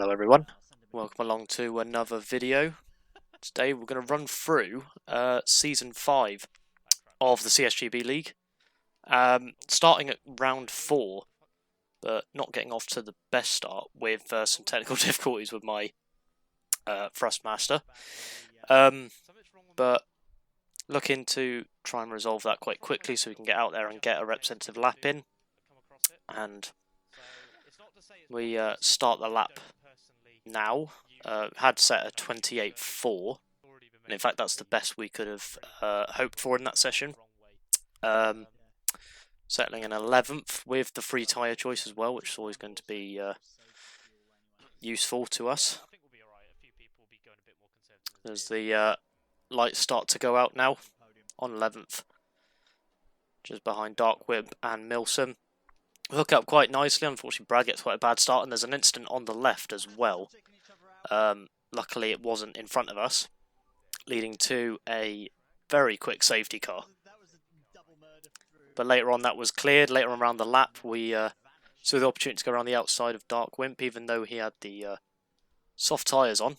Hello everyone, welcome along to another video. Today we're going to run through Season 5 of the CSGB League, starting at round 4, but not getting off to the best start with some technical difficulties with my Thrustmaster, but looking to try and resolve that quite quickly so we can get out there and get a representative lap in, and we start the lap now. Had set a 28.4, and in fact that's the best we could have hoped for in that session. Settling in 11th with the free tyre choice as well, which is always going to be useful to us. As the lights start to go out now on 11th, just behind Dark Whip and Milsom. Hook up quite nicely. Unfortunately, Brad gets quite a bad start, and there's an incident on the left as well. Luckily, it wasn't in front of us, leading to a very quick safety car. But later on, that was cleared. Later on around the lap, we saw the opportunity to go around the outside of Dark Wimp, even though he had the soft tyres on.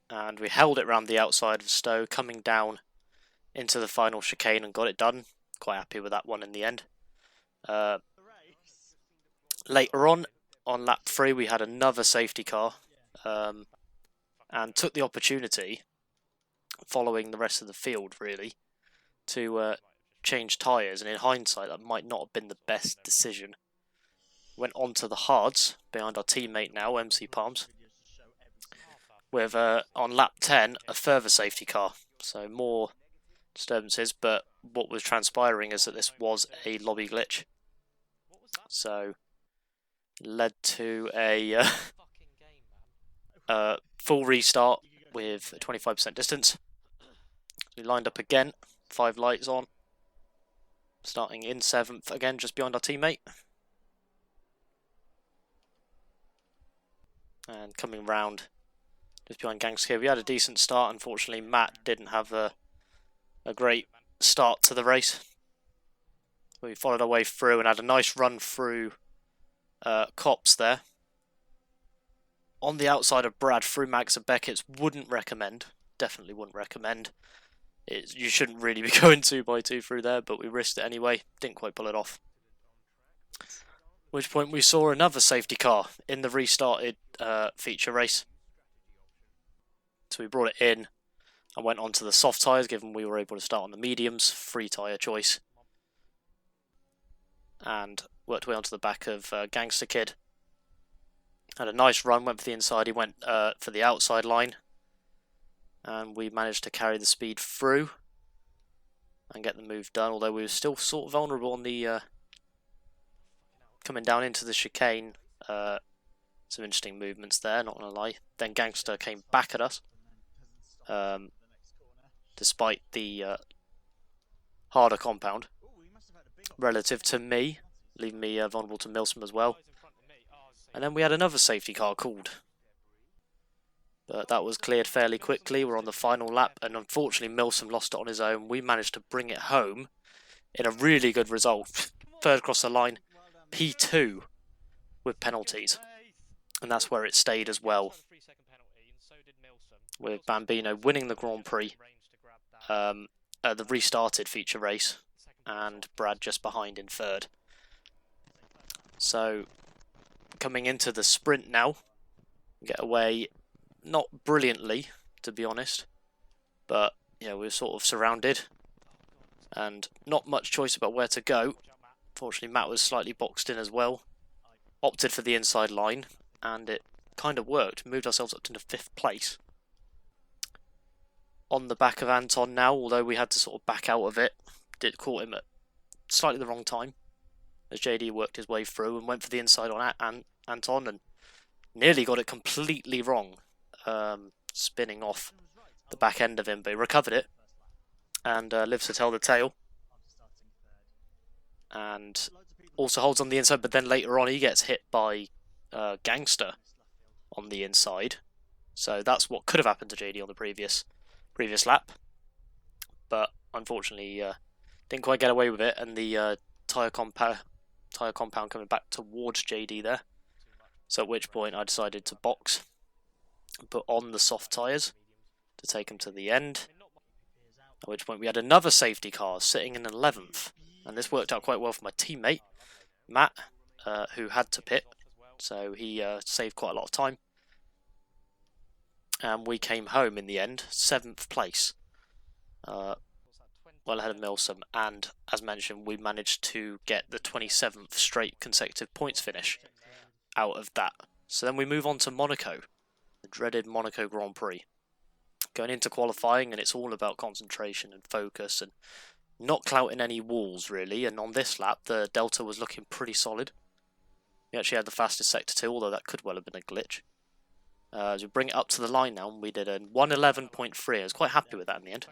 And we held it around the outside of Stowe, coming down into the final chicane and got it done. Quite happy with that one in the end. Later on lap 3, we had another safety car, and took the opportunity, following the rest of the field really, to change tyres, and in hindsight that might not have been the best decision. Went on to the hards behind our teammate now, MCParms, with on lap 10 a further safety car, so more disturbances, but what was transpiring is that this was a lobby glitch, so led to a full restart with a 25% distance. We lined up again, 5 lights on, starting in 7th again, just behind our teammate, and coming round just behind Gangster. We had a decent start. Unfortunately, Matt didn't have a great start to the race. We followed our way through and had a nice run through Cops there. On the outside of Brad through Max and Beckett's, wouldn't recommend. Definitely wouldn't recommend. You shouldn't really be going 2x2 through there, but we risked it anyway. Didn't quite pull it off. At which point we saw another safety car in the restarted feature race. So we brought it in and went on to the soft tyres, given we were able to start on the mediums, free tyre choice. And worked way onto the back of Gangster Kid. Had a nice run, went for the inside, he went for the outside line. And we managed to carry the speed through and get the move done, although we were still sort of vulnerable on the coming down into the chicane. Some interesting movements there, not gonna lie. Then Gangster came back at us, despite the harder compound relative to me, leaving me vulnerable to Milsom as well. And then we had another safety car called, but that was cleared fairly quickly. We're on the final lap, and unfortunately Milsom lost it on his own. We managed to bring it home in a really good result. Third across the line, P2 with penalties, and that's where it stayed as well, with Bambino winning the Grand Prix at the restarted feature race, and Brad just behind in 3rd. So coming into the sprint now, get away not brilliantly, to be honest, but yeah, we were sort of surrounded and not much choice about where to go. Fortunately, Matt was slightly boxed in as well, opted for the inside line, and it kind of worked. Moved ourselves up to 5th place. On the back of Anton now, although we had to sort of back out of it, did caught him at slightly the wrong time, as JD worked his way through and went for the inside on Anton and nearly got it completely wrong, spinning off the back end of him, but he recovered it and lives to tell the tale, and also holds on the inside, but then later on he gets hit by Gangster on the inside, so that's what could have happened to JD on the previous lap, but unfortunately didn't quite get away with it, and the tyre tyre compound coming back towards JD there. So at which point I decided to box, put on the soft tyres to take him to the end. At which point we had another safety car sitting in 11th. And this worked out quite well for my teammate, Matt, who had to pit. So he saved quite a lot of time. And we came home in the end, 7th place. Well ahead of Milsom. And as mentioned, we managed to get the 27th straight consecutive points finish out of that. So then we move on to Monaco, the dreaded Monaco Grand Prix. Going into qualifying, and it's all about concentration and focus and not clouting any walls really. And on this lap, the Delta was looking pretty solid. We actually had the fastest sector 2, although that could well have been a glitch. As we bring it up to the line now, and we did a 1:11.3. I was quite happy with that in the end.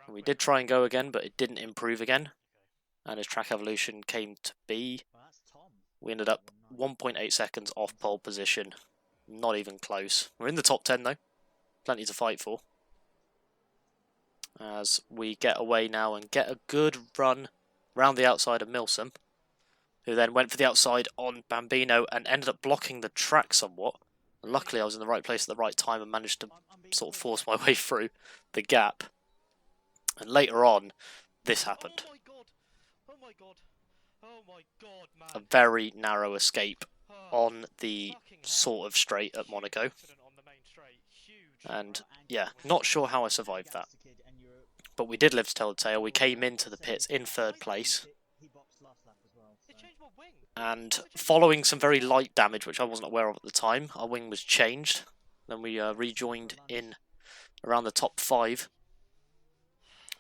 And we did try and go again, but it didn't improve again. And as track evolution came to be, we ended up 1.8 seconds off pole position. Not even close. We're in the top 10 though. Plenty to fight for. As we get away now and get a good run round the outside of Milsom, who then went for the outside on Bambino and ended up blocking the track somewhat. And luckily I was in the right place at the right time and managed to sort of force my way through the gap. And later on, this happened. Oh my god. Oh my god, man. A very narrow escape on the sort of straight at Monaco. And yeah, not sure how I survived that. But we did live to tell the tale. We came into the pits in 3rd place. And following some very light damage, which I wasn't aware of at the time, our wing was changed. Then we rejoined in around the top 5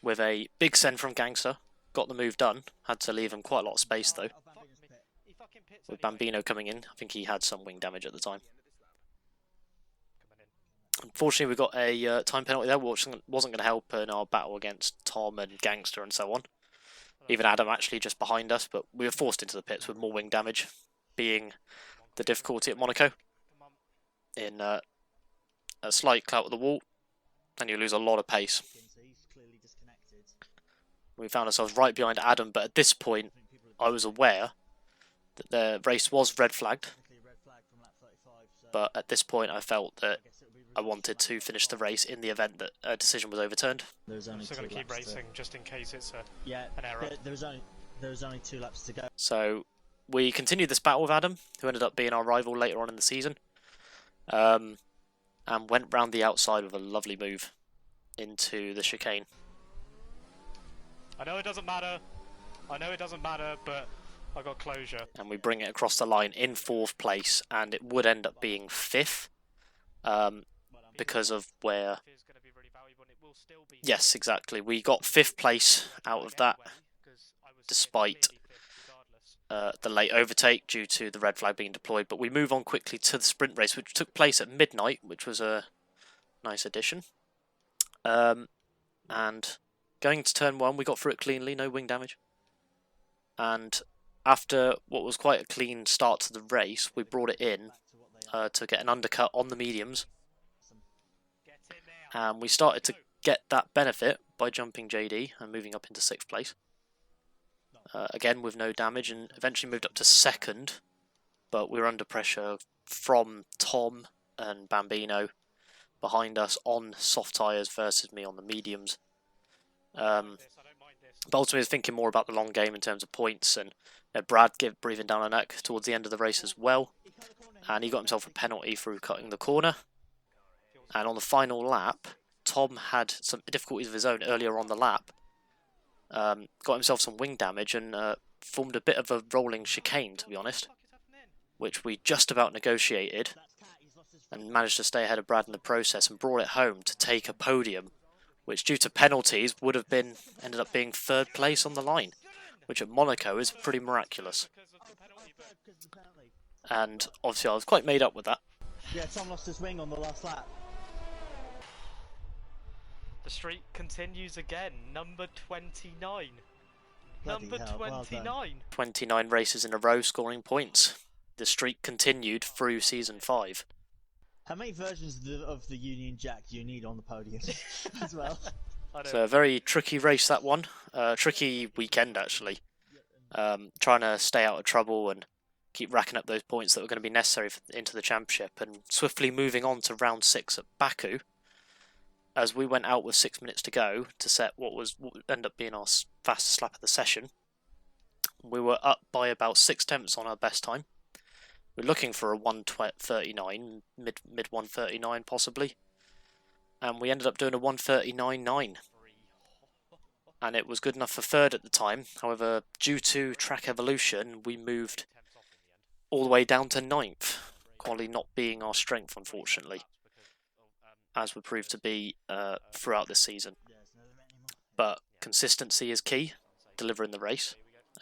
with a big send from Gangster. Got the move done. Had to leave him quite a lot of space though. With Bambino coming in, I think he had some wing damage at the time. Unfortunately, we got a time penalty there, which wasn't going to help in our battle against Tom and Gangster and so on. Even Adam actually just behind us, but we were forced into the pits with more wing damage, being the difficulty at Monaco. In a slight clout of the wall, and you lose a lot of pace. We found ourselves right behind Adam, but at this point, I was aware that the race was red flagged. But at this point, I felt that I wanted to finish the race in the event that a decision was overturned. I'm still going to keep racing just in case it's an error. There's only 2 laps to go. So we continued this battle with Adam, who ended up being our rival later on in the season, and went round the outside with a lovely move into the chicane. I know it doesn't matter, but I got closure. And we bring it across the line in 4th place, and it would end up being 5th. Because of where... Yes, exactly. We got 5th place out of that, despite the late overtake due to the red flag being deployed. But we move on quickly to the sprint race, which took place at midnight, which was a nice addition. And going to turn 1, we got through it cleanly, no wing damage. And after what was quite a clean start to the race, we brought it in to get an undercut on the mediums. And we started to get that benefit by jumping JD and moving up into 6th place. Again with no damage, and eventually moved up to 2nd. But we were under pressure from Tom and Bambino behind us on soft tyres versus me on the mediums. But ultimately I was thinking more about the long game in terms of points, and Brad breathing down our neck towards the end of the race as well. And he got himself a penalty through cutting the corner. And on the final lap, Tom had some difficulties of his own earlier on the lap. Got himself some wing damage and formed a bit of a rolling chicane, to be honest, which we just about negotiated and managed to stay ahead of Brad in the process and brought it home to take a podium, which due to penalties would have been ended up being 3rd place on the line, which at Monaco is pretty miraculous. And obviously I was quite made up with that. Yeah, Tom lost his wing on the last lap. The streak continues again, number 29. Bloody Number hell, well 29. 29 races in a row scoring points. The streak continued through Season 5. How many versions of the Union Jack do you need on the podium as well? So a very tricky race, that one. Tricky weekend, actually. trying to stay out of trouble and keep racking up those points that were going to be necessary into the championship, and swiftly moving on to round 6 at Baku, as we went out with 6 minutes to go to set what would end up being our fastest lap of the session. We were up by about 6 tenths on our best time. We're looking for a 1:39, mid 1:39 possibly, and we ended up doing a 1:39.9. And it was good enough for third at the time. However, due to track evolution, we moved all the way down to 9th. Quality not being our strength, unfortunately, as would prove to be throughout this season. But consistency is key, delivering the race,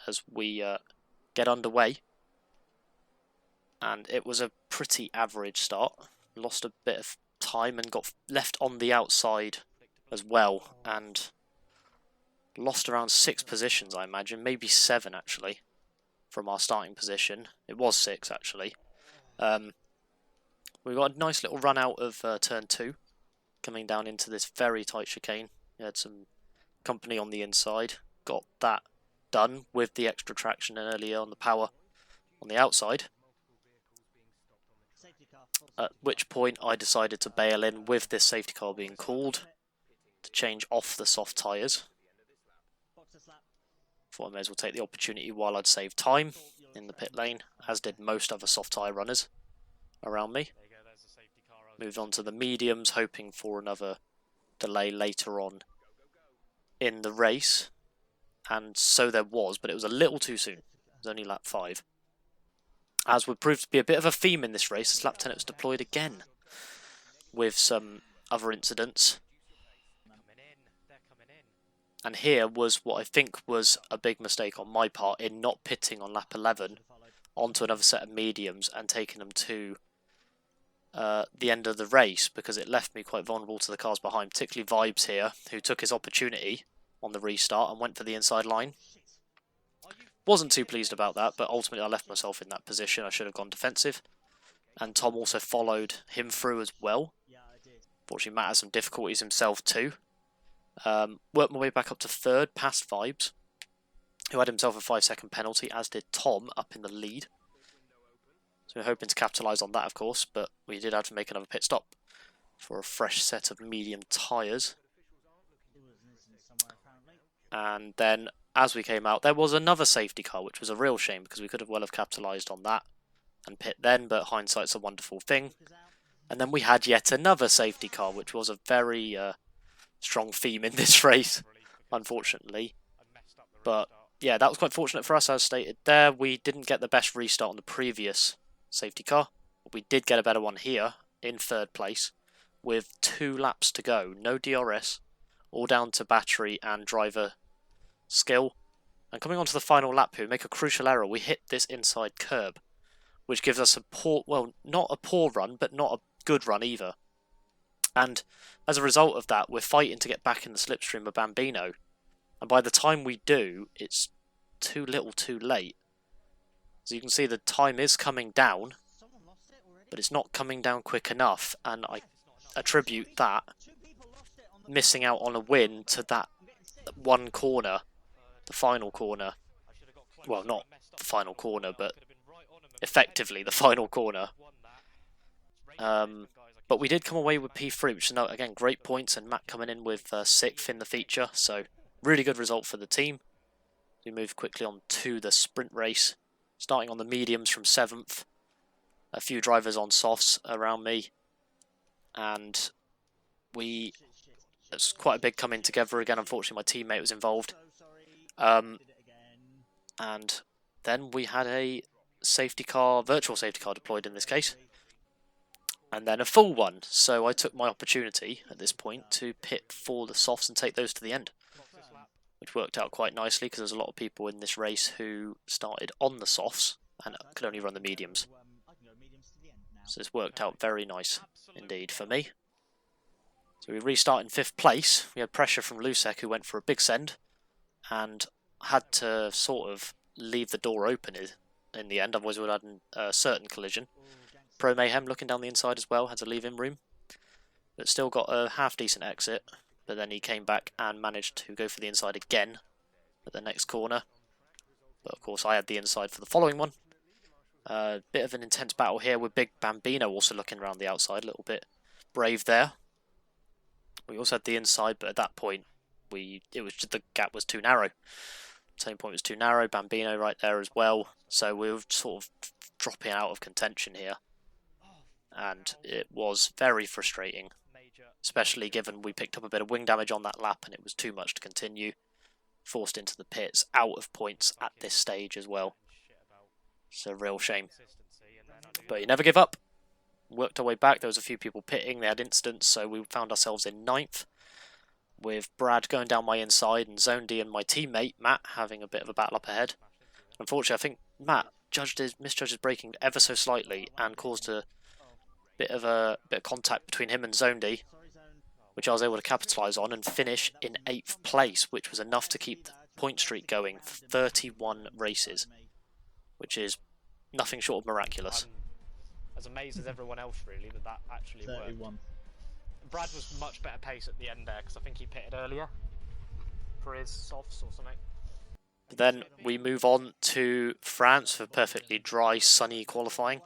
as we get underway. And it was a pretty average start. Lost a bit of time and got left on the outside as well, and lost around 6 positions, I imagine, maybe 7 actually, from our starting position. It was 6 actually. We got a nice little run out of turn 2, coming down into this very tight chicane. We had some company on the inside, got that done with the extra traction earlier on the power on the outside. At which point I decided to bail in with this safety car being called to change off the soft tyres. Thought I may as well take the opportunity while I'd save time in the pit lane, as did most other soft tyre runners around me. Moved on to the mediums, hoping for another delay later on in the race. And so there was, but it was a little too soon. It was only lap 5. As would prove to be a bit of a theme in this race, as lap 10 it was deployed again, with some other incidents. And here was what I think was a big mistake on my part in not pitting on lap 11 onto another set of mediums and taking them to the end of the race, because it left me quite vulnerable to the cars behind, particularly Vibes here, who took his opportunity on the restart and went for the inside line. Wasn't too pleased about that, but ultimately I left myself in that position. I should have gone defensive. And Tom also followed him through as well. Fortunately, Matt had some difficulties himself too. Worked my way back up to third, past Vibes, who had himself a 5-second penalty, as did Tom up in the lead. So we're hoping to capitalise on that, of course, but we did have to make another pit stop for a fresh set of medium tyres. And then, as we came out, there was another safety car, which was a real shame, because we could have well have capitalised on that and pit then, but hindsight's a wonderful thing. And then we had yet another safety car, which was a very strong theme in this race, unfortunately. But yeah, that was quite fortunate for us, as stated there. We didn't get the best restart on the previous safety car, but we did get a better one here in third place with 2 laps to go. No DRS, all down to battery and driver skill. And coming on to the final lap here, we make a crucial error. We hit this inside curb, which gives us a poor, well, not a poor run, but not a good run either. And as a result of that, we're fighting to get back in the slipstream of Bambino. And by the time we do, it's too little too late. So you can see the time is coming down, but it's not coming down quick enough. And I attribute that missing out on a win to that one corner, the final corner. Well, not the final corner, but effectively the final corner. But we did come away with P3, which is, again, great points, and Matt coming in with 6th in the feature, so really good result for the team. We move quickly on to the sprint race, starting on the mediums from 7th. A few drivers on softs around me, and it's quite a big coming together again. Unfortunately, my teammate was involved. And then we had a safety car, virtual safety car deployed in this case. And then a full one, so I took my opportunity at this point to pit for the softs and take those to the end, which worked out quite nicely because there's a lot of people in this race who started on the softs and could only run the mediums. So this worked out very nice indeed for me. So we restart in 5th place. We had pressure from Lusek, who went for a big send and had to sort of leave the door open in the end, otherwise we would have had a certain collision. Pro Mayhem looking down the inside as well, had to leave him room, but still got a half-decent exit, but then he came back and managed to go for the inside again at the next corner. But of course I had the inside for the following one. Bit of an intense battle here with Big Bambino also looking around the outside, a little bit brave there. We also had the inside, but at that point it was just the gap was too narrow. Same point was too narrow. Bambino right there as well. So we were sort of dropping out of contention here, and it was very frustrating, especially given we picked up a bit of wing damage on that lap and it was too much to continue. Forced into the pits, out of points at this stage as well. It's a real shame. But you never give up. Worked our way back. There was a few people pitting. They had incidents, so we found ourselves in 9th. With Brad going down my inside and Zone D and my teammate, Matt, having a bit of a battle up ahead. Unfortunately, I think Matt misjudged his braking ever so slightly and caused a bit of contact between him and Zone D, which I was able to capitalise on and finish in 8th place, which was enough to keep the point streak going for 31 races, which is nothing short of miraculous. As amazed as everyone else, really, that actually 31. worked. Brad was much better pace at the end there, because I think he pitted earlier for his softs or something. Then we move on to France for perfectly dry, sunny qualifying.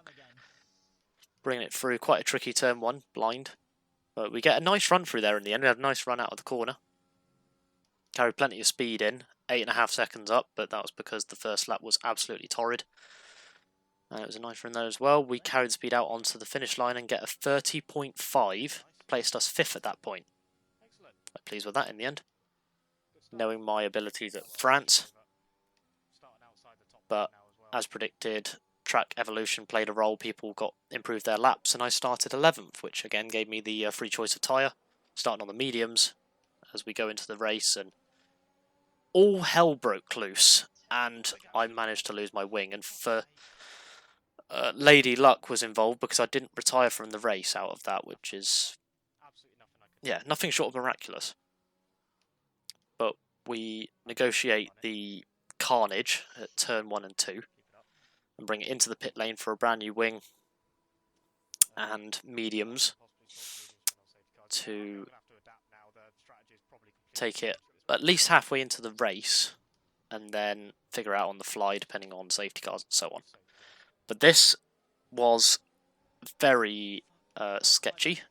Bringing it through quite a tricky turn 1, blind. But we get a nice run through there in the end. We had a nice run out of the corner. Carried plenty of speed in. 8.5 seconds up, but that was because the first lap was absolutely torrid. And it was a nice run there as well. We carried the speed out onto the finish line and get a 30.5. Placed us 5th at that point. Quite pleased with that in the end. Knowing my abilities at France. But as predicted, track evolution played a role. People improved their laps, and I started 11th, which again gave me the free choice of tyre, starting on the mediums as we go into the race, and all hell broke loose, and I managed to lose my wing. And for Lady Luck was involved because I didn't retire from the race out of that, which is nothing short of miraculous. But we negotiate the carnage at turn 1 and 2. And bring it into the pit lane for a brand new wing and mediums to take it at least halfway into the race and then figure out on the fly depending on safety cars and so on. But this was very sketchy,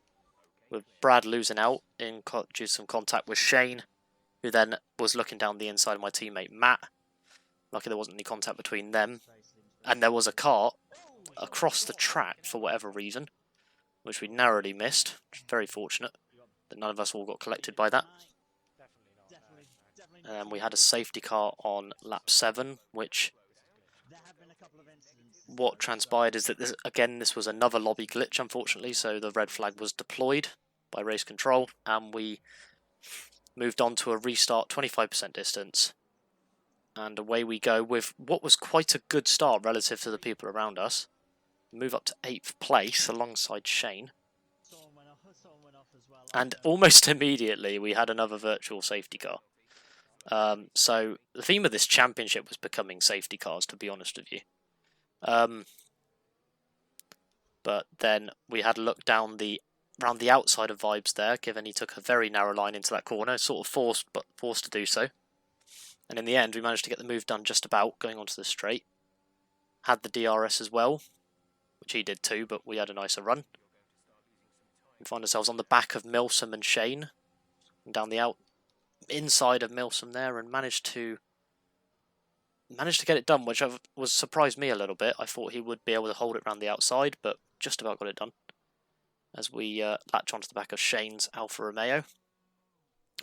with Brad losing out due to some contact with Shane, who then was looking down the inside of my teammate Matt. Lucky there wasn't any contact between them. And there was a car across the track for whatever reason, which we narrowly missed. Very fortunate that none of us all got collected by that. And we had a safety car on lap 7, which what transpired is that this was another lobby glitch, unfortunately. So the red flag was deployed by race control, and we moved on to a restart 25% distance. And away we go with what was quite a good start relative to the people around us. Move up to 8th place alongside Shane. And almost immediately we had another virtual safety car. So the theme of this championship was becoming safety cars, to be honest with you. But then we had a look down around the outside of Vibes there, given he took a very narrow line into that corner, sort of forced to do so. And in the end, we managed to get the move done just about, going onto the straight. Had the DRS as well, which he did too, but we had a nicer run. We find ourselves on the back of Milsom and Shane, and down the inside of Milsom there, and managed to get it done, which surprised me a little bit. I thought he would be able to hold it around the outside, but just about got it done. As we latch onto the back of Shane's Alfa Romeo.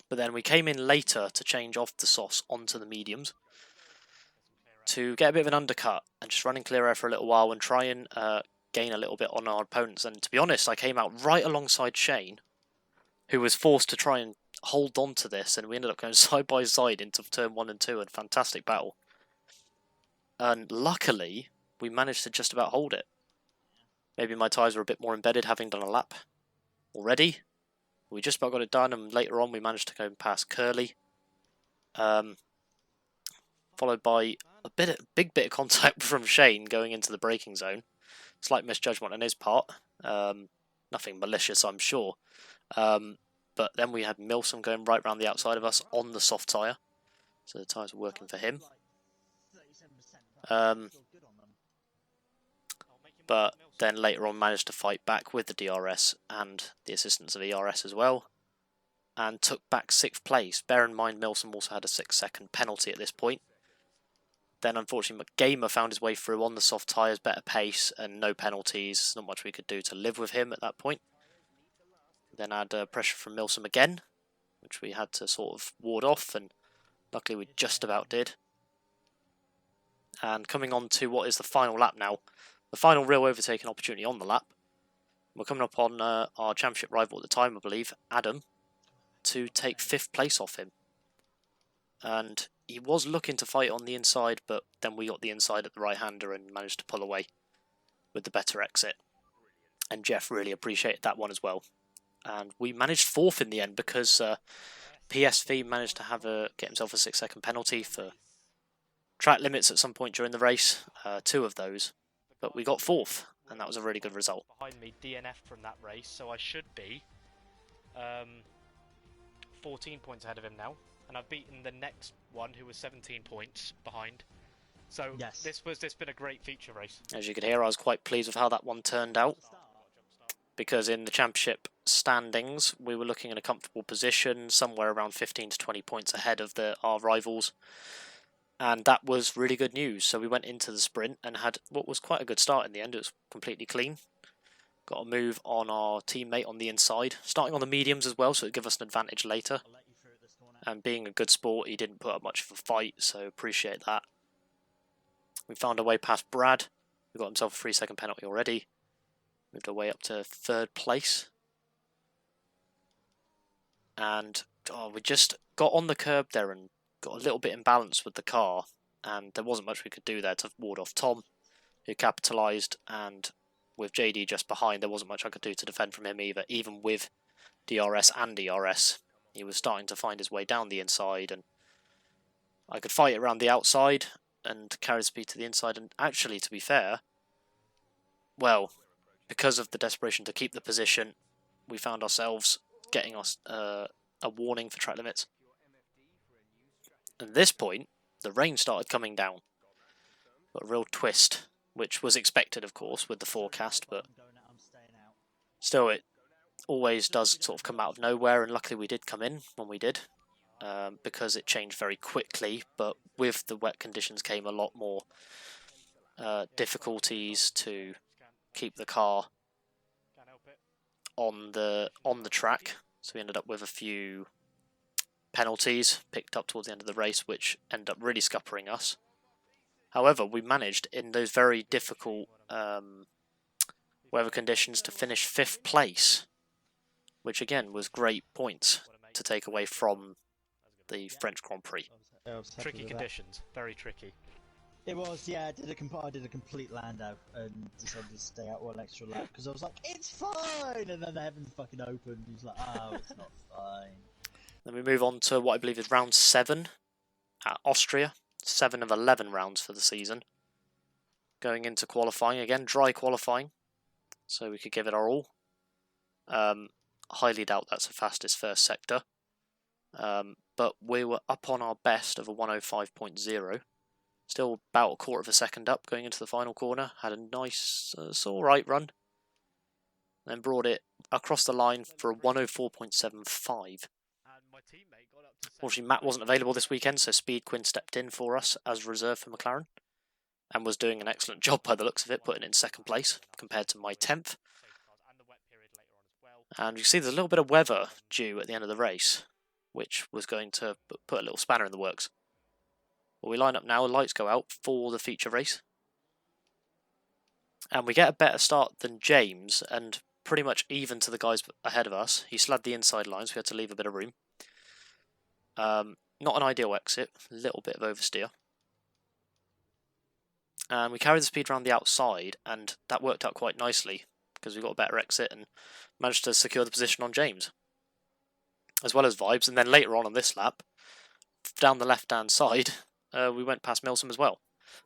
But then we came in later to change off the sauce onto the mediums to get a bit of an undercut and just running clear air for a little while and try and gain a little bit on our opponents. And to be honest, I came out right alongside Shane, who was forced to try and hold on to this, and we ended up going side by side into turn 1 and 2, and fantastic battle. And luckily, we managed to just about hold it. Maybe my tyres were a bit more embedded having done a lap already. We just about got it done, and later on we managed to go past Curly. Followed by a big bit of contact from Shane going into the braking zone. Slight misjudgment on his part. Nothing malicious, I'm sure. But then we had Milsom going right round the outside of us on the soft tyre. So the tyres were working for him. But then later on managed to fight back with the DRS and the assistance of ERS as well, and took back 6th place. Bear in mind Milsom also had a 6-second penalty at this point. Then unfortunately Gamer found his way through on the soft tyres, better pace and no penalties. Not much we could do to live with him at that point. Then had pressure from Milsom again, which we had to sort of ward off, and luckily we just about did. And coming on to what is the final lap now, the final real overtaking opportunity on the lap. We're coming up on our championship rival at the time, I believe, Adam, to take 5th place off him. And he was looking to fight on the inside, but then we got the inside at the right-hander and managed to pull away with the better exit. And Jeff really appreciated that one as well. And we managed 4th in the end because PSV managed to get himself a 6-second penalty for track limits at some point during the race, 2 of those. But we got 4th, and that was a really good result. Behind me, DNF from that race, so I should be 14 points ahead of him now. And I've beaten the next one, who was 17 points behind. So Yes. this been a great feature race. As you could hear, I was quite pleased with how that one turned out, because in the championship standings, we were looking in a comfortable position, somewhere around 15 to 20 points ahead of our rivals. And that was really good news. So we went into the sprint and had what was quite a good start in the end. It was completely clean. Got a move on our teammate on the inside, starting on the mediums as well, so it'd give us an advantage later. And being a good sport, he didn't put up much of a fight, so appreciate that. We found our way past Brad, who got himself a 3-second penalty already. Moved our way up to 3rd place. And we just got on the curb there and got a little bit imbalanced with the car. And there wasn't much we could do there to ward off Tom, who capitalised. And with JD just behind, there wasn't much I could do to defend from him either, even with DRS and DRS. He was starting to find his way down the inside, and I could fight around the outside and carry the speed to the inside. And actually, to be fair, well, because of the desperation to keep the position, we found ourselves getting us a warning for track limits. At this point, the rain started coming down. Got a real twist, which was expected, of course, with the forecast, but still it always does sort of come out of nowhere, and luckily we did come in when we did, because it changed very quickly. But with the wet conditions came a lot more difficulties to keep the car on the track, so we ended up with a few penalties picked up towards the end of the race, which ended up really scuppering us. However, we managed in those very difficult weather conditions to finish 5th place, which again was great points to take away from the French Grand Prix. Tricky conditions, very tricky. It was, yeah. I did a complete land out and decided to stay out one extra lap because I was like, it's fine, and then the heavens fucking opened. He's like, oh, it's not fine. Then we move on to what I believe is round 7 at Austria. 7 of 11 rounds for the season. Going into qualifying again, dry qualifying, so we could give it our all. Highly doubt that's the fastest first sector, but we were up on our best of a 105.0. Still about a quarter of a second up going into the final corner. Had a nice, alright run. Then brought it across the line for a 104.75. Unfortunately, Matt wasn't available this weekend, so Speed Quinn stepped in for us as reserve for McLaren. And was doing an excellent job by the looks of it, putting it in 2nd place compared to my 10th. And you see there's a little bit of weather due at the end of the race, which was going to put a little spanner in the works. Well, we line up now, lights go out for the feature race. And we get a better start than James, and pretty much even to the guys ahead of us. He slid the inside lines, we had to leave a bit of room. Not an ideal exit, a little bit of oversteer. And we carried the speed around the outside, and that worked out quite nicely, because we got a better exit and managed to secure the position on James, as well as Vibes. And then later on this lap, down the left-hand side, we went past Milsom as well,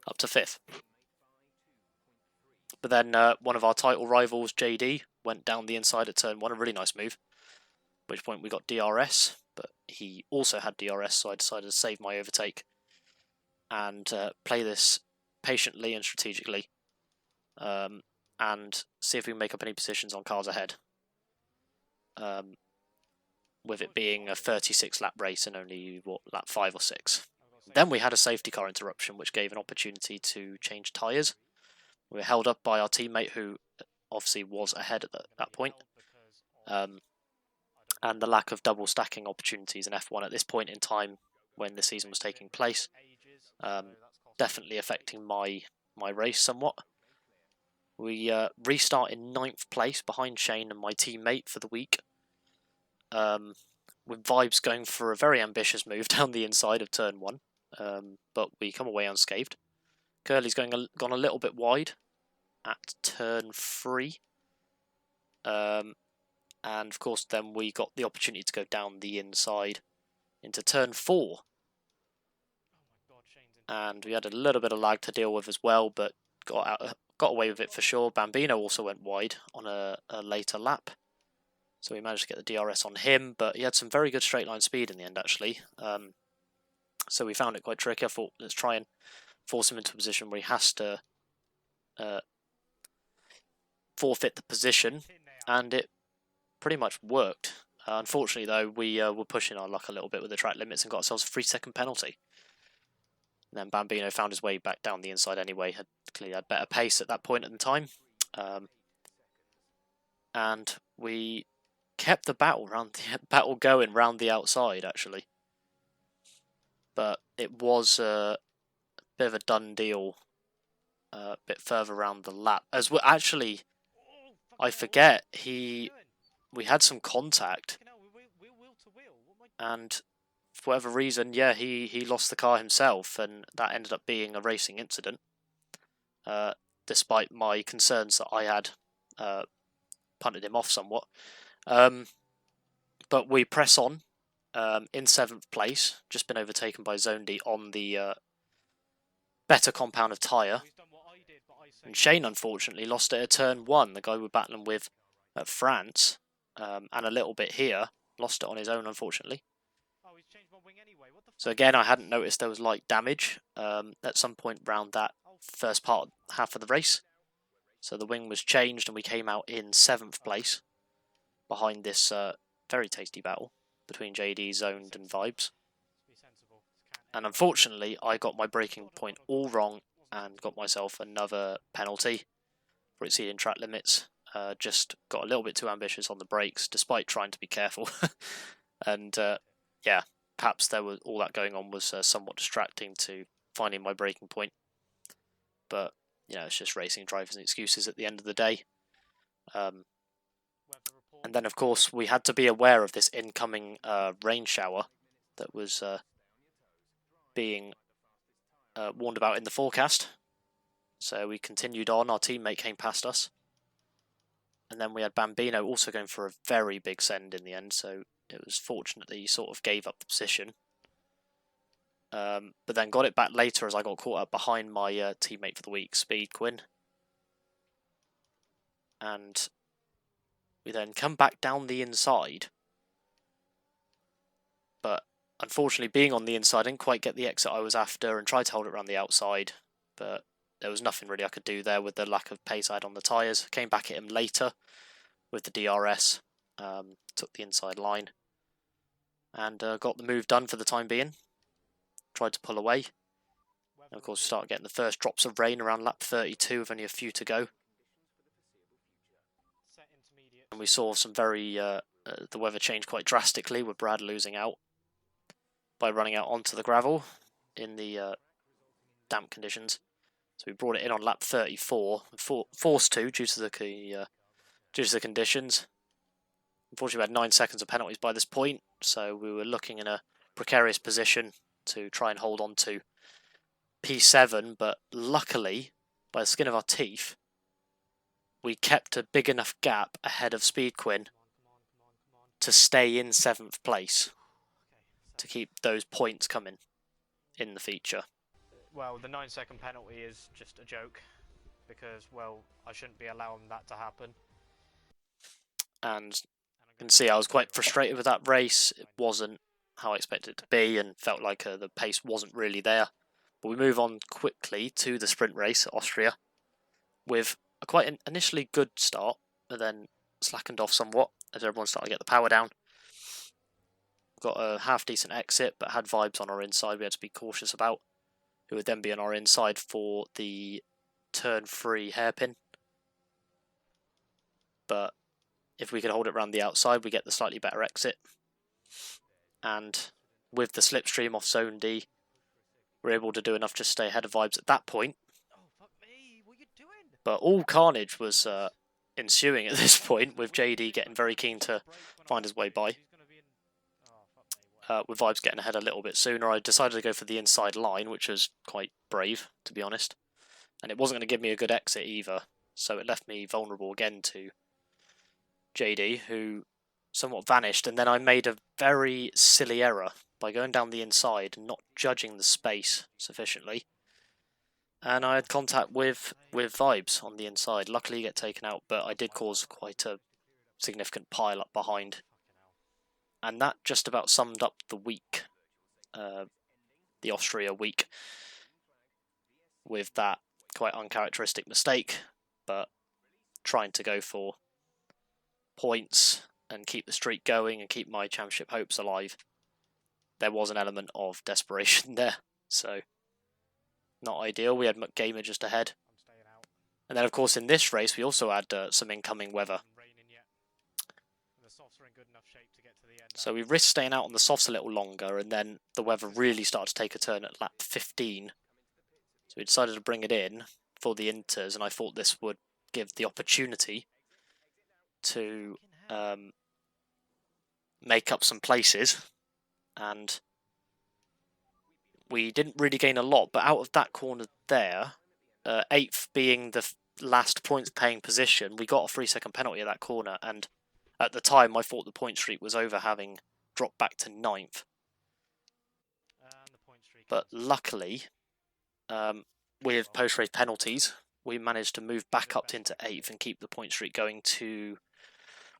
up to 5th. But then one of our title rivals, JD, went down the inside at turn 1, a really nice move, at which point we got DRS, but he also had DRS, so I decided to save my overtake and play this patiently and strategically, and see if we can make up any positions on cars ahead. With it being a 36 lap race and only, what, lap 5 or 6. Then we had a safety car interruption, which gave an opportunity to change tyres. We were held up by our teammate, who obviously was ahead at that point. And the lack of double stacking opportunities in F1 at this point in time when the season was taking place, definitely affecting my race somewhat. We restart in 9th place behind Shane and my teammate for the week, with Vibes going for a very ambitious move down the inside of turn 1, but we come away unscathed. Curly's gone a little bit wide at turn 3, and of course then we got the opportunity to go down the inside into turn 4. And we had a little bit of lag to deal with as well, but got away with it for sure. Bambino also went wide on a later lap, so we managed to get the DRS on him, but he had some very good straight line speed in the end, actually. So we found it quite tricky. I thought, let's try and force him into a position where he has to forfeit the position, and it pretty much worked. Unfortunately, though, we were pushing our luck a little bit with the track limits and got ourselves a 3-second penalty. And then Bambino found his way back down the inside anyway, clearly had better pace at that point in the time. And we kept the battle going round the outside, actually. But it was a bit of a done deal a bit further around the lap. As well, actually, I forget, we had some contact, and for whatever reason, yeah, he lost the car himself, and that ended up being a racing incident, despite my concerns that I had punted him off somewhat. But we press on in 7th place, just been overtaken by Zone D on the better compound of tyre. And Shane, unfortunately, lost it at turn 1, the guy we're battling with at France, and a little bit here, lost it on his own, unfortunately. So again, I hadn't noticed there was light damage at some point around that first half of the race. So the wing was changed and we came out in 7th place behind this very tasty battle between JD, Zoned and Vibes. And unfortunately, I got my braking point all wrong and got myself another penalty for exceeding track limits. Just got a little bit too ambitious on the brakes, despite trying to be careful. And yeah, perhaps all that going on was somewhat distracting to finding my braking point. But you know, it's just racing drivers and excuses at the end of the day. And then, of course, we had to be aware of this incoming rain shower that was being warned about in the forecast. So we continued on. Our teammate came past us. And then we had Bambino also going for a very big send in the end. So it was fortunate that he sort of gave up the position. But then got it back later as I got caught up behind my teammate for the week, Speed Quinn. And we then come back down the inside. But unfortunately, being on the inside, I didn't quite get the exit I was after and tried to hold it around the outside. But there was nothing really I could do there with the lack of pace I had on the tyres. Came back at him later with the DRS. Took the inside line. And got the move done for the time being. Tried to pull away. And of course, we started getting the first drops of rain around lap 32 with only a few to go. And we saw some the weather change quite drastically with Brad losing out by running out onto the gravel in the damp conditions. So we brought it in on lap 34, forced to due to the conditions. Unfortunately, we had 9 seconds of penalties by this point, so we were looking in a precarious position to try and hold on to P7, but luckily, by the skin of our teeth, we kept a big enough gap ahead of Speed Quinn to stay in 7th place to keep those points coming in the feature. Well, the 9-second penalty is just a joke because, well, I shouldn't be allowing that to happen. And you can see I was quite frustrated with that race. It wasn't how I expected it to be and felt like the pace wasn't really there. But we move on quickly to the sprint race at Austria with a quite an initially good start, and then slackened off somewhat as everyone started to get the power down. Got a half-decent exit, but had vibes on our inside we had to be cautious about, who would then be on our inside for the turn 3 hairpin. But if we could hold it around the outside, we get the slightly better exit. And with the slipstream off zone D, we're able to do enough to stay ahead of vibes at that point. But all carnage was ensuing at this point, with JD getting very keen to find his way by. With vibes getting ahead a little bit sooner, I decided to go for the inside line, which was quite brave, to be honest. And it wasn't going to give me a good exit either, so it left me vulnerable again to JD, who somewhat vanished. And then I made a very silly error by going down the inside and not judging the space sufficiently. And I had contact with vibes on the inside. Luckily, you get taken out, but I did cause quite a significant pile up behind. And that just about summed up the week, the Austria week, with that quite uncharacteristic mistake, but trying to go for points and keep the streak going and keep my championship hopes alive. There was an element of desperation there, so not ideal. We had McGamer just ahead. And then, of course, in this race, we also had some incoming weather. So we risked staying out on the softs a little longer, and then the weather really started to take a turn at lap 15. So we decided to bring it in for the inters, and I thought this would give the opportunity to make up some places. And we didn't really gain a lot, but out of that corner there, 8th being the last points paying position, we got a 3-second penalty at that corner, and at the time I thought the point streak was over, having dropped back to 9th. But luckily, with post-race penalties, we managed to move back up into 8th and keep the point streak going to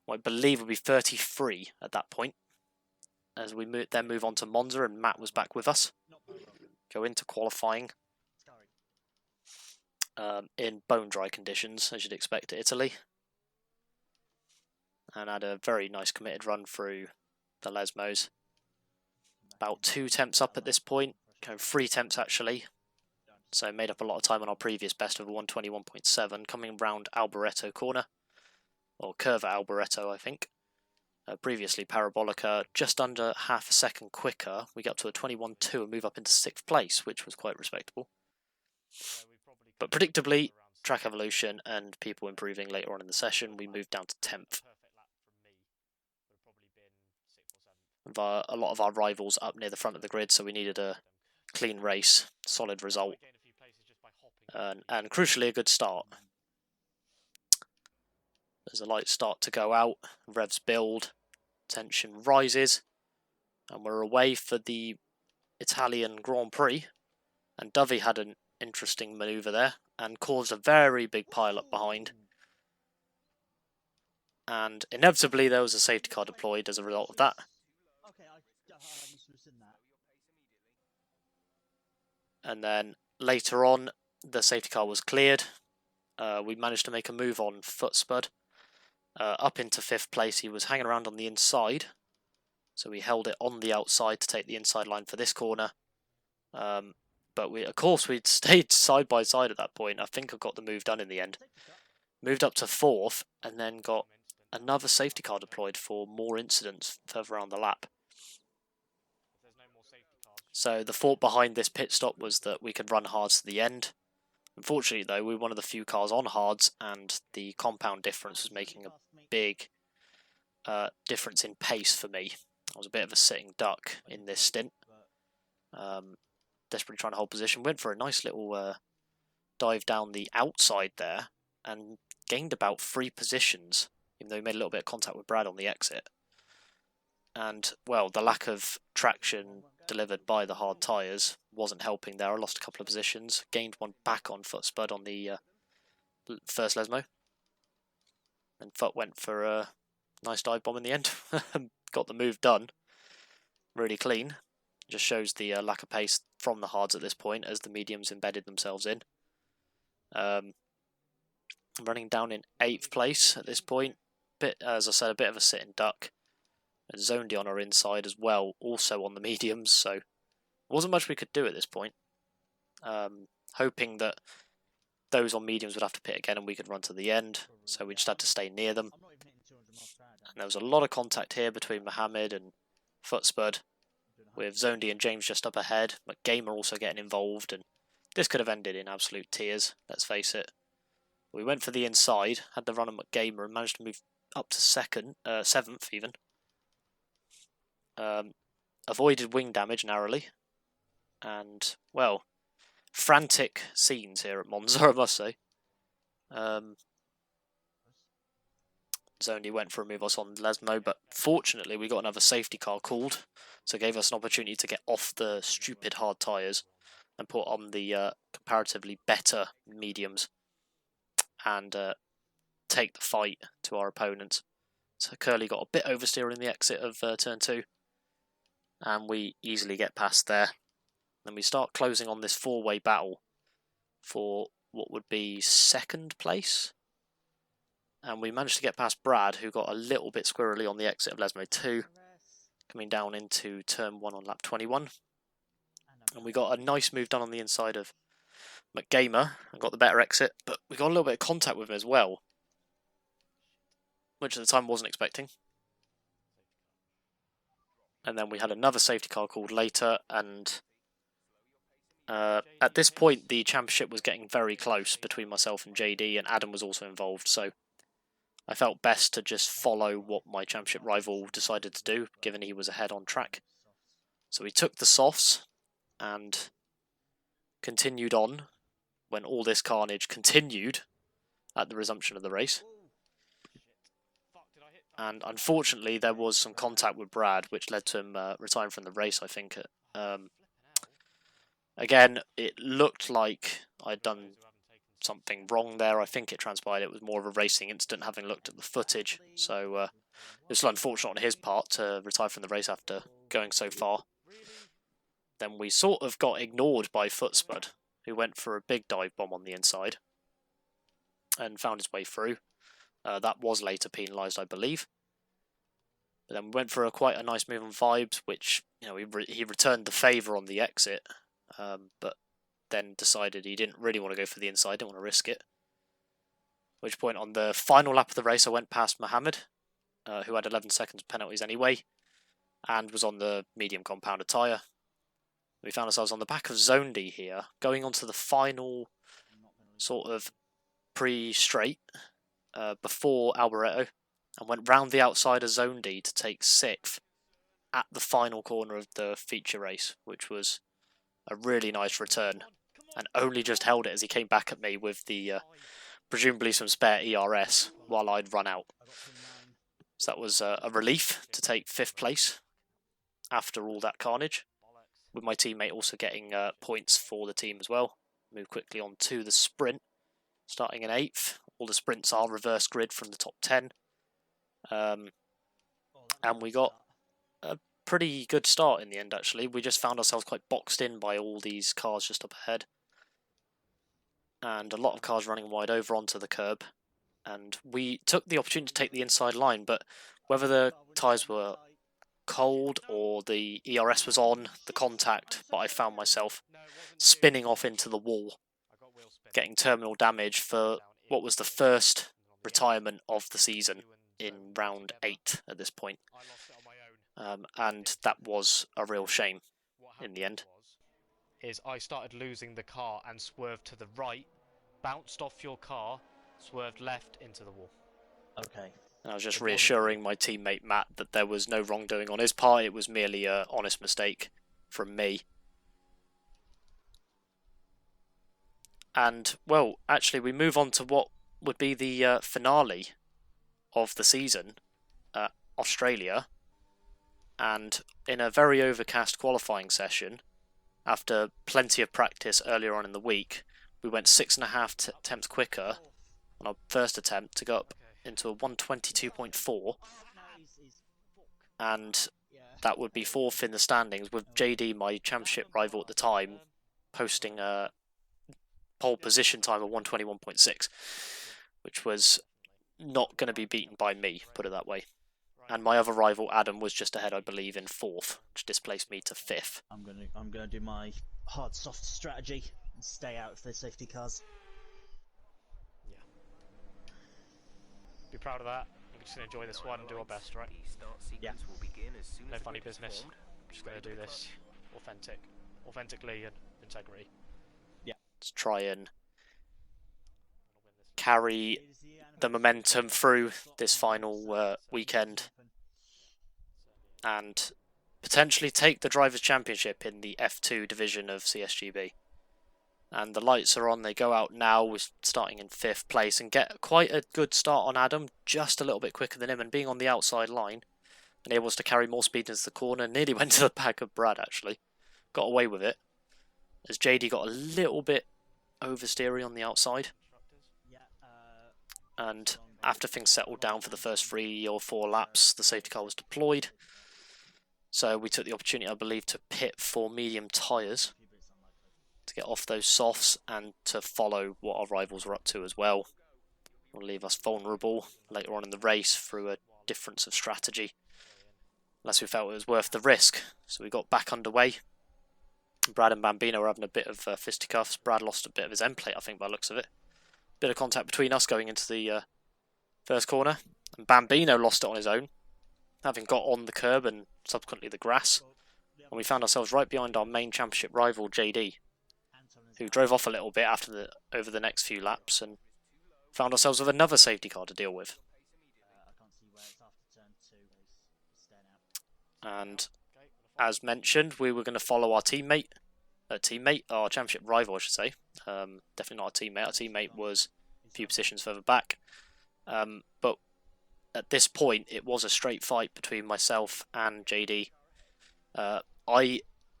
what I believe would be 33 at that point. As we then move on to Monza, and Matt was back with us. Go into qualifying in bone dry conditions, as you'd expect at Italy. And had a very nice committed run through the Lesmos. About 2 temps up at this point, 3 temps actually. So made up a lot of time on our previous best of 121.7, coming round Alboreto corner, or Curva Alboreto, I think. Previously Parabolica, just under half a second quicker. We got up to a 21.2 and move up into 6th place, which was quite respectable. But predictably, track evolution and people improving later on in the session, we moved down to 10th. A lot of our rivals up near the front of the grid, so we needed a clean race, solid result, and crucially a good start. There's a light start to go out, revs build, tension rises, and we're away for the Italian Grand Prix. And Dovey had an interesting manoeuvre there and caused a very big pile up behind. And inevitably there was a safety car deployed as a result of that. And then later on, the safety car was cleared. We managed to make a move on Footspud. Up into 5th place, he was hanging around on the inside. So we held it on the outside to take the inside line for this corner. But we'd stayed side by side at that point. I think I got the move done in the end. Moved up to 4th, and then got another safety car deployed for more incidents further around the lap. So the thought behind this pit stop was that we could run hards to the end. Unfortunately, though, we were one of the few cars on hards, and the compound difference was making a big difference in pace for me. I was a bit of a sitting duck in this stint. Desperately trying to hold position. Went for a nice little dive down the outside there, and gained about 3 positions, even though he made a little bit of contact with Brad on the exit. And, well, the lack of traction delivered by the hard tyres wasn't helping there. I lost a couple of positions, gained one back on Footspud on the first Lesmo. And Foot went for a nice dive bomb in the end. Got the move done. Really clean. Just shows the lack of pace from the hards at this point as the mediums embedded themselves in. I'm running down in 8th place at this point. As I said, a bit of a sitting duck. And Zondy on our inside as well, also on the mediums, so there wasn't much we could do at this point. Hoping that those on mediums would have to pit again and we could run to the end, so we just had to stay near them. And there was a lot of contact here between Mohammed and Footspud, with Zondy and James just up ahead. McGamer also getting involved, and this could have ended in absolute tears, let's face it. We went for the inside, had the run on McGamer and managed to move up to 7th even. Avoided wing damage narrowly, and, well, frantic scenes here at Monza, I must say. Zondy went for a move us on Lesmo, but fortunately we got another safety car called, so it gave us an opportunity to get off the stupid hard tyres and put on the comparatively better mediums and take the fight to our opponents. So Curly got a bit oversteer in the exit of turn 2, and we easily get past there. Then we start closing on this 4-way battle for what would be 2nd place. And we managed to get past Brad, who got a little bit squirrely on the exit of Lesmo 2, coming down into turn 1 on lap 21. And we got a nice move done on the inside of McGamer and got the better exit, but we got a little bit of contact with him as well, which at the time I wasn't expecting. And then we had another safety car called later, and at this point the championship was getting very close between myself and JD, and Adam was also involved, so I felt best to just follow what my championship rival decided to do, given he was ahead on track. So we took the softs and continued on when all this carnage continued at the resumption of the race. And unfortunately there was some contact with Brad, which led to him retiring from the race, I think. Again, it looked like I'd done something wrong there. I think it transpired it was more of a racing incident, having looked at the footage. So it was unfortunate on his part to retire from the race after going so far. Then we sort of got ignored by Footspud, who went for a big dive bomb on the inside and found his way through. That was later penalised, I believe. But then we went for quite a nice move on Vibes, which, you know, he returned the favour on the exit, but then decided he didn't really want to go for the inside, didn't want to risk it. At which point, on the final lap of the race, I went past Mohammed, who had 11 seconds penalties anyway, and was on the medium compounder tyre. We found ourselves on the back of Zondy here, going on to the final sort of pre-straight before Alboreto, and went round the outside of Zondy to take 6th at the final corner of the feature race, which was a really nice return, and only just held it as he came back at me with the presumably some spare ERS while I'd run out. So that was a relief to take 5th place after all that carnage, with my teammate also getting points for the team as well. Move quickly on to the sprint, starting in 8th. All the sprints are reverse grid from the top 10. And we got a pretty good start in the end, actually. We just found ourselves quite boxed in by all these cars just up ahead. And a lot of cars running wide over onto the curb. And we took the opportunity to take the inside line, but whether the tyres were cold or the ERS was on, the contact, but I found myself spinning off into the wall, getting terminal damage for what was the first retirement of the season in round 8 at this point. And that was a real shame in the end. Is I started losing the car and swerved to the right, bounced off your car, swerved left into the wall. Okay. And I was just reassuring my teammate Matt that there was no wrongdoing on his part, it was merely an honest mistake from me. And, well, actually we move on to what would be the finale of the season at Australia. And in a very overcast qualifying session, after plenty of practice earlier on in the week, we went 6.5 attempts quicker on our first attempt to go up into a 122.4, and that would be 4th in the standings, with JD, my championship rival at the time, posting a pole position time of 121.6, which was not going to be beaten by me, put it that way. And my other rival, Adam, was just ahead, I believe, in 4th, which displaced me to 5th. I'm gonna do my hard soft strategy and stay out of the safety cars. Yeah. Be proud of that. We're just gonna enjoy this one and do our best, right? Yeah. No funny business. Just gonna do this authentically and integrity. Let's try and carry the momentum through this final weekend and potentially take the Drivers' Championship in the F2 division of CSGB. And the lights are on, they go out now, we're starting in 5th place, and get quite a good start on Adam, just a little bit quicker than him, and being on the outside line, and able to carry more speed into the corner, nearly went to the back of Brad actually, got away with it, as JD got a little bit oversteery on the outside. And after things settled down for the first 3 or 4 laps, the safety car was deployed. So we took the opportunity, I believe, to pit for medium tyres to get off those softs and to follow what our rivals were up to as well. It will leave us vulnerable later on in the race through a difference of strategy, unless we felt it was worth the risk. So we got back underway. Brad and Bambino were having a bit of fisticuffs. Brad lost a bit of his end plate, I think, by the looks of it. Bit of contact between us going into the first corner, and Bambino lost it on his own, having got on the curb and subsequently the grass, and we found ourselves right behind our main championship rival JD, who drove off a little bit over the next few laps and found ourselves with another safety car to deal with. And as mentioned, we were going to follow our our championship rival, I should say. Definitely not our teammate. Our teammate was a few positions further back. But at this point, it was a straight fight between myself and JD.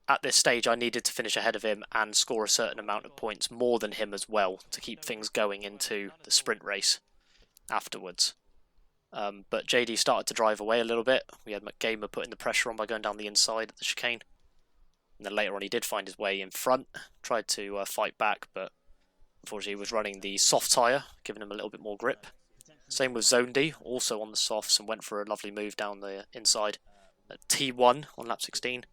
At this stage, I needed to finish ahead of him and score a certain amount of points more than him as well to keep things going into the sprint race afterwards. But JD started to drive away a little bit. We had McGamer putting the pressure on by going down the inside of the chicane. And then later on he did find his way in front, tried to fight back, but unfortunately he was running the soft tyre, giving him a little bit more grip. Same with Zone D, also on the softs, and went for a lovely move down the inside at T1 on lap 16.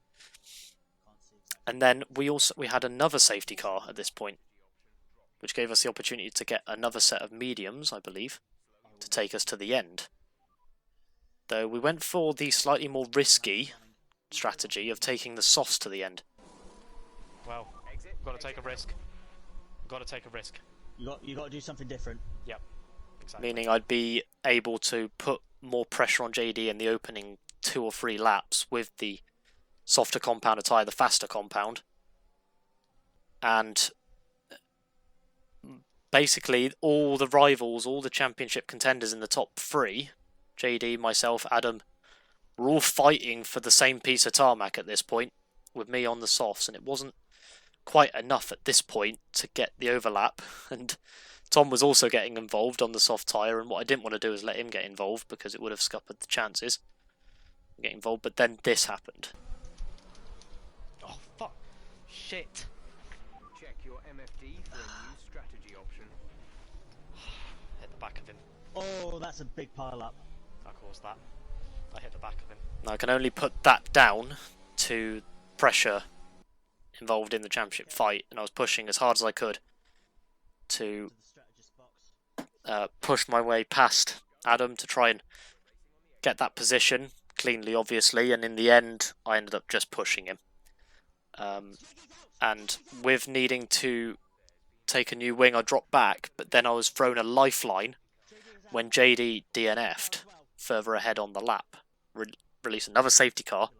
And then we had another safety car at this point, which gave us the opportunity to get another set of mediums, I believe, to take us to the end. Though we went for the slightly more risky strategy of taking the softs to the end. Well, got to take a risk. Got to take a risk. You got to do something different. Yep, exactly. Meaning I'd be able to put more pressure on JD in the opening 2 or 3 laps with the softer compound tyre, the faster compound. And basically all the rivals, all the championship contenders in the top 3, JD, myself, Adam, we're all fighting for the same piece of tarmac at this point, with me on the softs, and it wasn't quite enough at this point to get the overlap, and Tom was also getting involved on the soft tyre, and what I didn't want to do is let him get involved, because it would have scuppered the chances of getting involved, but then this happened. Oh, fuck. Shit. Check your MFD for a new strategy option. Hit the back of him. Oh, that's a big pile up. I caused that. I hit the back of him. Now I can only put that down to pressure involved in the championship fight, and I was pushing as hard as I could to push my way past Adam to try and get that position cleanly, obviously, and in the end I ended up just pushing him. And with needing to take a new wing, I dropped back, but then I was thrown a lifeline when JD DNF'd further ahead on the lap, released another safety car,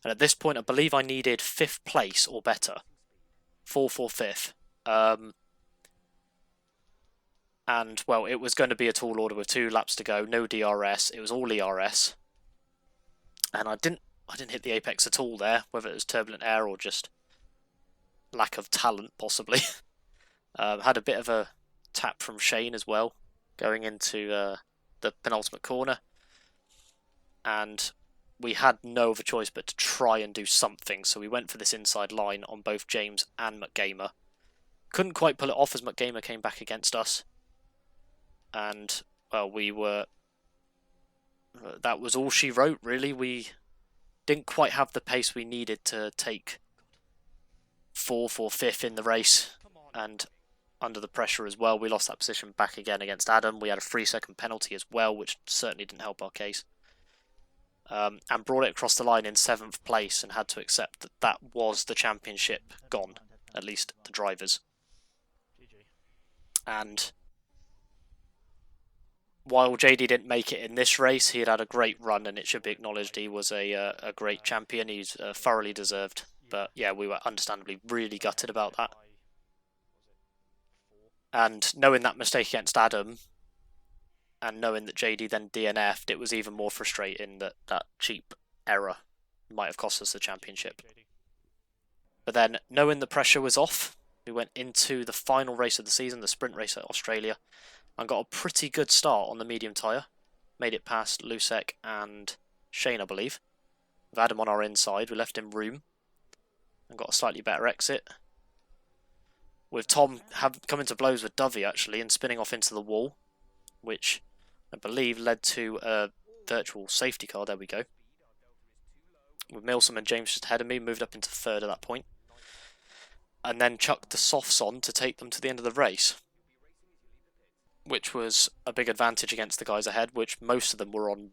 and at this point I believe I needed 5th place or better, 4th or 5th, and well, it was going to be a tall order with 2 laps to go, no DRS, it was all ERS, and I didn't hit the apex at all there, whether it was turbulent air or just lack of talent possibly. Had a bit of a tap from Shane as well, going into the penultimate corner, and we had no other choice but to try and do something. So we went for this inside line on both James and McGamer. Couldn't quite pull it off as McGamer came back against us. And, well, we were... that was all she wrote, really. We didn't quite have the pace we needed to take 4th or 5th in the race. And under the pressure as well, we lost that position back again against Adam. We had a 3-second penalty as well, which certainly didn't help our case. And brought it across the line in 7th place and had to accept that that was the championship gone, at least the drivers. And while JD didn't make it in this race, he had a great run, and it should be acknowledged he was a great champion. He's thoroughly deserved. But yeah, we were understandably really gutted about that. And knowing that mistake against Adam, and knowing that JD then DNF'd, it was even more frustrating that that cheap error might have cost us the championship. But then, knowing the pressure was off, we went into the final race of the season, the sprint race at Australia, and got a pretty good start on the medium tyre. Made it past Lusek and Shane, I believe. With Adam on our inside, we left him room and got a slightly better exit. With Tom coming to blows with Dovey, actually, and spinning off into the wall, which I believe led to a virtual safety car. There we go. With Milsom and James just ahead of me, moved up into 3rd at that point. And then chucked the softs on to take them to the end of the race, which was a big advantage against the guys ahead, which most of them were on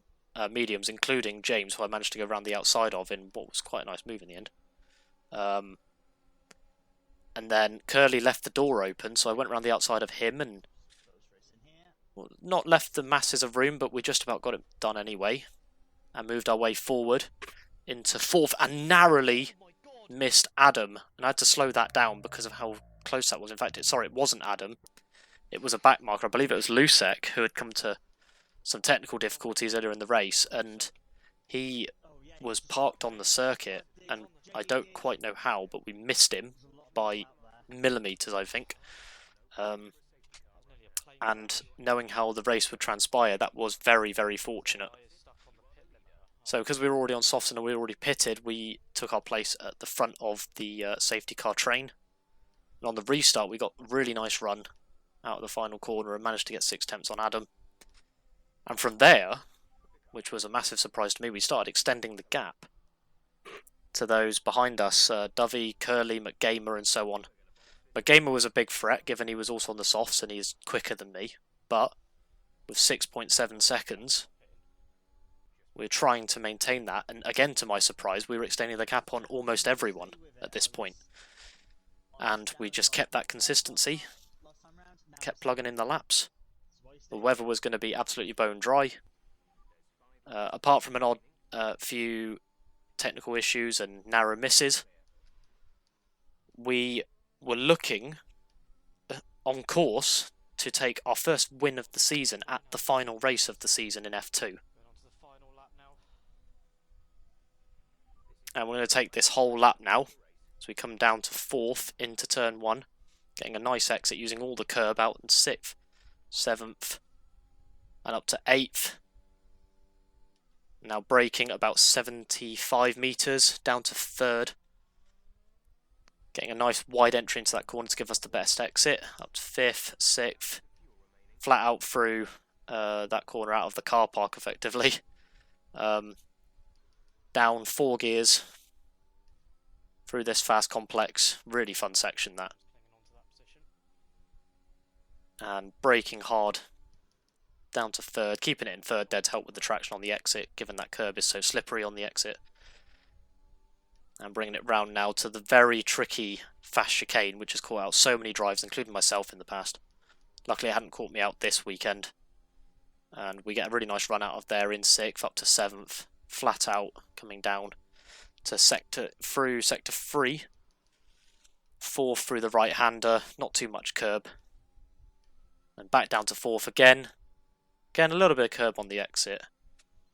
mediums, including James, who I managed to go around the outside of in what was quite a nice move in the end. And then Curly left the door open, so I went around the outside of him and not left the masses of room, but we just about got it done anyway. And moved our way forward into 4th and narrowly missed Adam. And I had to slow that down because of how close that was. In fact, it wasn't Adam. It was a back marker. I believe it was Lusek, who had come to some technical difficulties earlier in the race. And he was parked on the circuit. And I don't quite know how, but we missed him by millimetres, I think. And knowing how the race would transpire, that was very, very fortunate. So because we were already on softs and we were already pitted, we took our place at the front of the safety car train. And on the restart, we got a really nice run out of the final corner and managed to get 6 temps on Adam. And from there, which was a massive surprise to me, we started extending the gap to those behind us, Dovey, Curly, McGamer and so on. McGamer was a big threat, given he was also on the softs and he's quicker than me. But with 6.7 seconds, we're trying to maintain that. And again, to my surprise, we were extending the gap on almost everyone at this point. And we just kept that consistency, kept plugging in the laps. The weather was going to be absolutely bone dry. Apart from an odd few technical issues and narrow misses, we were looking on course to take our first win of the season at the final race of the season in F2. And we're going to take this whole lap now. So we come down to 4th into turn 1, getting a nice exit using all the curb out in 6th, 7th, and up to 8th. Now braking about 75 metres down to 3rd. Getting a nice wide entry into that corner to give us the best exit. Up to 5th, 6th. Flat out through that corner out of the car park effectively. Down 4 gears. Through this fast complex. Really fun section that. And braking hard. Down to 3rd. Keeping it in 3rd there to help with the traction on the exit, given that curb is so slippery on the exit. And bringing it round now to the very tricky fast chicane, which has caught out so many drives, including myself in the past. Luckily it hadn't caught me out this weekend. And we get a really nice run out of there in 6th, up to 7th. Flat out, coming down to sector 3. 4th through the right-hander, not too much curb. And back down to 4th again. Again, a little bit of curb on the exit.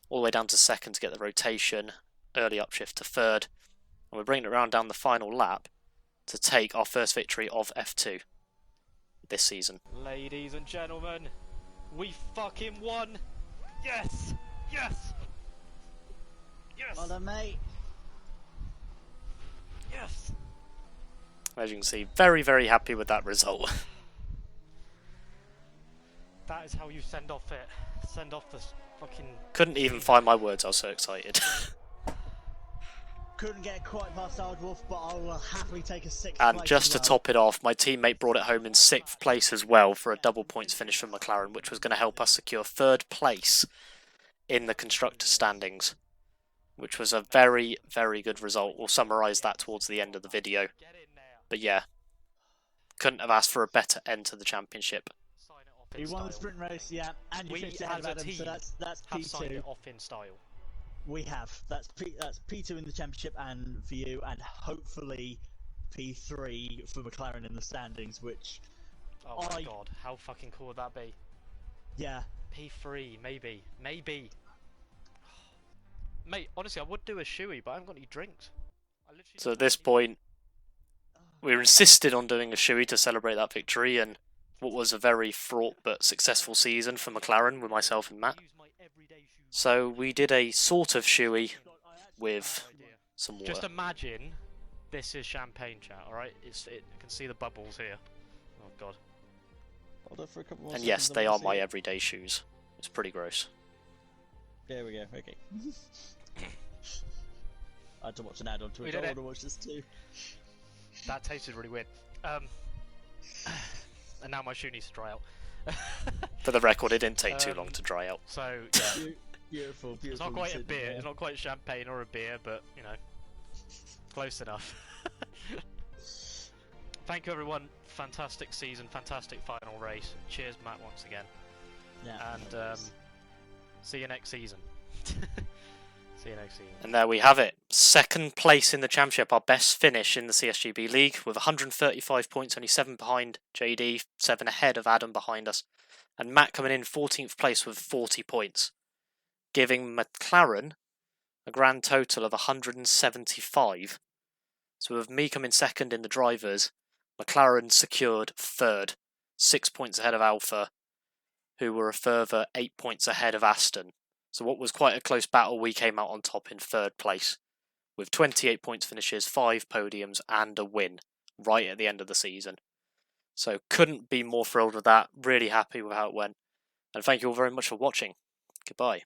All the way down to 2nd to get the rotation. Early upshift to 3rd. And we're bringing it around down the final lap to take our first victory of F2 this season. Ladies and gentlemen, we fucking won! Yes! Yes! Yes! Well done, mate. Yes! As you can see, very, very happy with that result. That is how you send off it. Send off this fucking... Couldn't even find my words, I was so excited. Couldn't get quite past Ardwolf, but I will happily take a 6th And place just as to well. top it off, my teammate brought it home in 6th place as well for a double points finish for McLaren, which was going to help us secure 3rd place in the constructor standings, which was a very, very good result. We'll summarise that towards the end of the video. Get in there. But yeah, couldn't have asked for a better end to the championship. Sign it off in You style. won the sprint race, yeah, and you We finished ahead as of a Adam, so team that's have signed P2. it off in style. We have. That's P2 in the championship, and for you, and hopefully P3 for McLaren in the standings. Which, Oh my god, how fucking cool would that be? yeah, P3, maybe. Maybe. Mate, honestly, I would do a shoey, but I haven't got any drinks. I literally So at don't this have any- point, we were insisted on doing a shoey to celebrate that victory and what was a very fraught but successful season for McLaren with myself and Matt. Use my everyday shoes. So we did a sort of shoey with Idea. some Just water. imagine this is champagne chat, alright? I can see the bubbles here. Oh god. hold on for a couple more And seconds, yes, I they wanna are my see it. everyday shoes. It's pretty gross. There we go. Okay. I had to watch an ad on Twitch. did I it. want to watch this too. That tasted really weird. And now my shoe needs to dry out. For the record, it didn't take too long Um, to dry out. So, yeah. Beautiful, beautiful. It's not quite a Sydney, beer, yeah. it's not quite champagne or a beer, but, you know, close enough. Thank you everyone, fantastic season, fantastic final race. Cheers Matt once again, Yeah. and see you next season. See you next season. And there we have it. 2nd place in the championship, our best finish in the CSGB league, with 135 points, only 7 behind JD, 7 ahead of Adam behind us. And Matt coming in 14th place with 40 points, giving McLaren a grand total of 175. So with me coming 2nd in the drivers, McLaren secured 3rd, 6 points ahead of Alpha, who were a further 8 points ahead of Aston. So what was quite a close battle, we came out on top in 3rd place, with 28 points finishes, 5 podiums and a win right at the end of the season. So couldn't be more thrilled with that, really happy with how it went. And thank you all very much for watching. Goodbye.